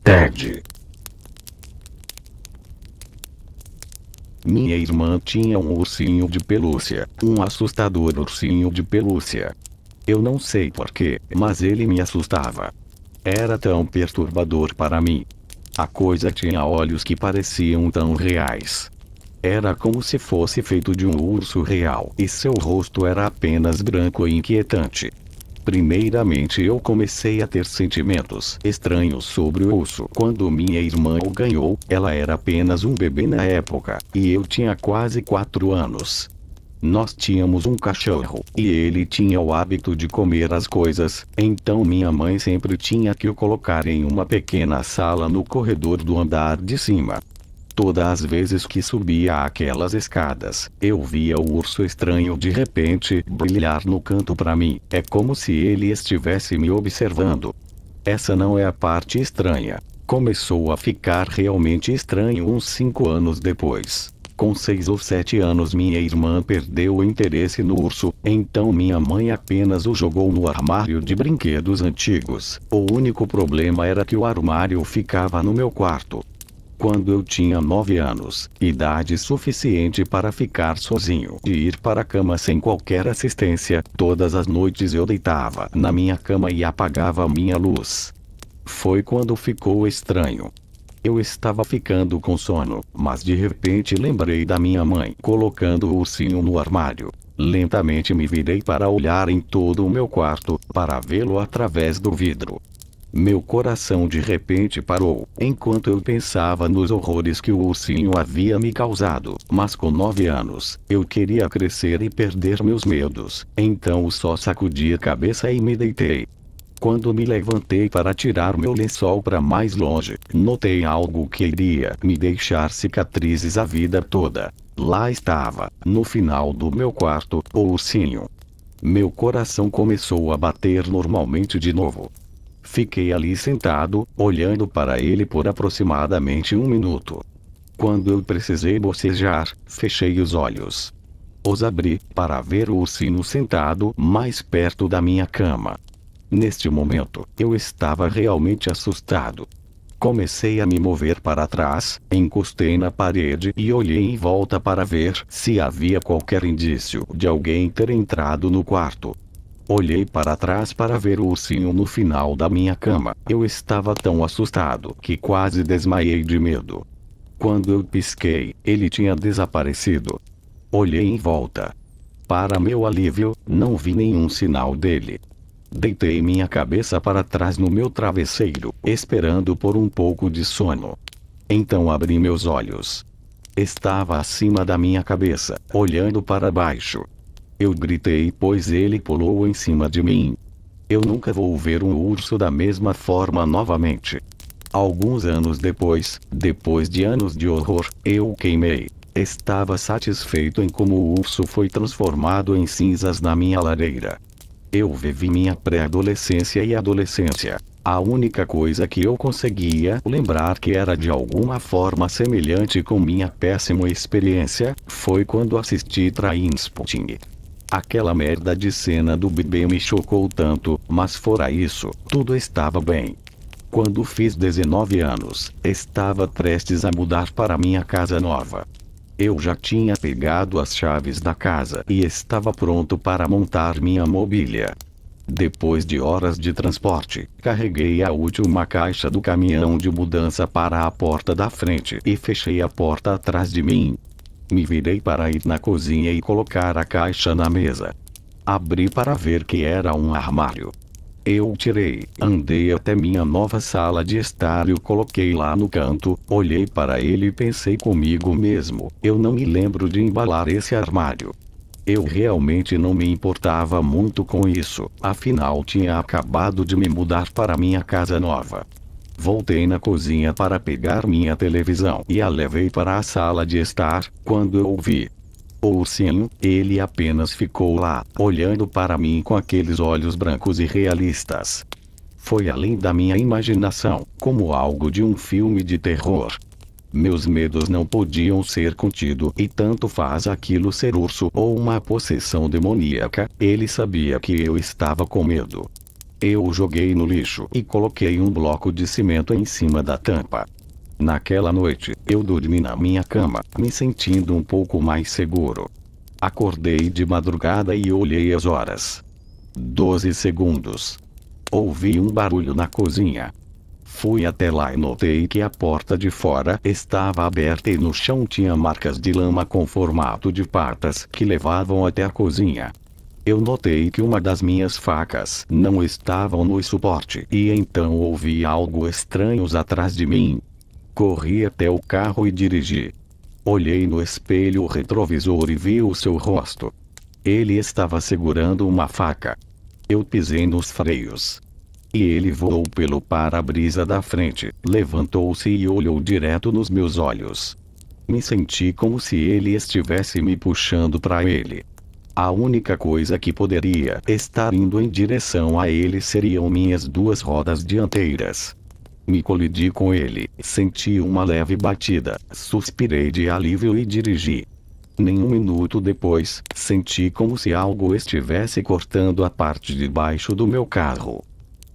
Ted. Minha irmã tinha um ursinho de pelúcia, um assustador ursinho de pelúcia. Eu não sei porquê, mas ele me assustava. Era tão perturbador para mim. A coisa tinha olhos que pareciam tão reais. Era como se fosse feito de um urso real e seu rosto era apenas branco e inquietante. Primeiramente eu comecei a ter sentimentos estranhos sobre o urso quando minha irmã o ganhou. Ela era apenas um bebê na época, e eu tinha quase 4 anos. Nós tínhamos um cachorro, e ele tinha o hábito de comer as coisas, então minha mãe sempre tinha que o colocar em uma pequena sala no corredor do andar de cima. Todas as vezes que subia aquelas escadas, eu via o urso estranho de repente brilhar no canto para mim. É como se ele estivesse me observando. Essa não é a parte estranha. Começou a ficar realmente estranho uns 5 anos depois. Com 6 ou 7 anos minha irmã perdeu o interesse no urso, então minha mãe apenas o jogou no armário de brinquedos antigos. O único problema era que o armário ficava no meu quarto. Quando eu tinha 9 anos, idade suficiente para ficar sozinho e ir para a cama sem qualquer assistência, todas as noites eu deitava na minha cama e apagava minha luz. Foi quando ficou estranho. Eu estava ficando com sono, mas de repente lembrei da minha mãe colocando o ursinho no armário. Lentamente me virei para olhar em todo o meu quarto, para vê-lo através do vidro. Meu coração de repente parou, enquanto eu pensava nos horrores que o ursinho havia me causado. Mas com 9 anos, eu queria crescer e perder meus medos, então só sacudi a cabeça e me deitei. Quando me levantei para tirar meu lençol para mais longe, notei algo que iria me deixar cicatrizes a vida toda. Lá estava, no final do meu quarto, o ursinho. Meu coração começou a bater normalmente de novo. Fiquei ali sentado, olhando para ele por aproximadamente 1 minuto. Quando eu precisei bocejar, fechei os olhos. Os abri, para ver o ursinho sentado mais perto da minha cama. Neste momento, eu estava realmente assustado. Comecei a me mover para trás, encostei na parede e olhei em volta para ver se havia qualquer indício de alguém ter entrado no quarto. Olhei para trás para ver o ursinho no final da minha cama. Eu estava tão assustado que quase desmaiei de medo. Quando eu pisquei, ele tinha desaparecido. Olhei em volta. Para meu alívio, não vi nenhum sinal dele. Deitei minha cabeça para trás no meu travesseiro, esperando por um pouco de sono. Então abri meus olhos. Estava acima da minha cabeça, olhando para baixo. Eu gritei pois ele pulou em cima de mim. Eu nunca vou ver um urso da mesma forma novamente. Alguns anos depois de anos de horror, eu o queimei. Estava satisfeito em como o urso foi transformado em cinzas na minha lareira. Eu vivi minha pré-adolescência e adolescência. A única coisa que eu conseguia lembrar que era de alguma forma semelhante com minha péssima experiência, foi quando assisti Trainspotting. Aquela merda de cena do bebê me chocou tanto, mas fora isso, tudo estava bem. Quando fiz 19 anos, estava prestes a mudar para minha casa nova. Eu já tinha pegado as chaves da casa e estava pronto para montar minha mobília. Depois de horas de transporte, carreguei a última caixa do caminhão de mudança para a porta da frente e fechei a porta atrás de mim. Me virei para ir na cozinha e colocar a caixa na mesa. Abri para ver que era um armário. Eu o tirei, andei até minha nova sala de estar e o coloquei lá no canto, olhei para ele e pensei comigo mesmo, eu não me lembro de embalar esse armário. Eu realmente não me importava muito com isso, afinal tinha acabado de me mudar para minha casa nova. Voltei na cozinha para pegar minha televisão e a levei para a sala de estar, quando eu o vi. O ursinho, ele apenas ficou lá, olhando para mim com aqueles olhos brancos e realistas. Foi além da minha imaginação, como algo de um filme de terror. Meus medos não podiam ser contidos e tanto faz aquilo ser urso ou uma possessão demoníaca, ele sabia que eu estava com medo. Eu o joguei no lixo e coloquei um bloco de cimento em cima da tampa. Naquela noite, eu dormi na minha cama, me sentindo um pouco mais seguro. Acordei de madrugada e olhei as horas. 12 segundos. Ouvi um barulho na cozinha. Fui até lá e notei que a porta de fora estava aberta e no chão tinha marcas de lama com formato de patas que levavam até a cozinha. Eu notei que uma das minhas facas não estava no suporte e então ouvi algo estranho atrás de mim. Corri até o carro e dirigi. Olhei no espelho retrovisor e vi o seu rosto. Ele estava segurando uma faca. Eu pisei nos freios. E ele voou pelo para-brisa da frente, levantou-se e olhou direto nos meus olhos. Me senti como se ele estivesse me puxando para ele. A única coisa que poderia estar indo em direção a ele seriam minhas duas rodas dianteiras. Me colidi com ele, senti uma leve batida, suspirei de alívio e dirigi. Nem um minuto depois, senti como se algo estivesse cortando a parte de baixo do meu carro.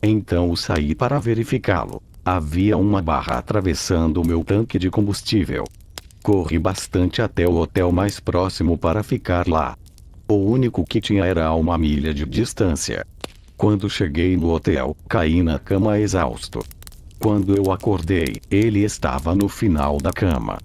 Então saí para verificá-lo. Havia uma barra atravessando o meu tanque de combustível. Corri bastante até o hotel mais próximo para ficar lá. O único que tinha era a 1 milha de distância. Quando cheguei no hotel, caí na cama exausto. Quando eu acordei, ele estava no final da cama,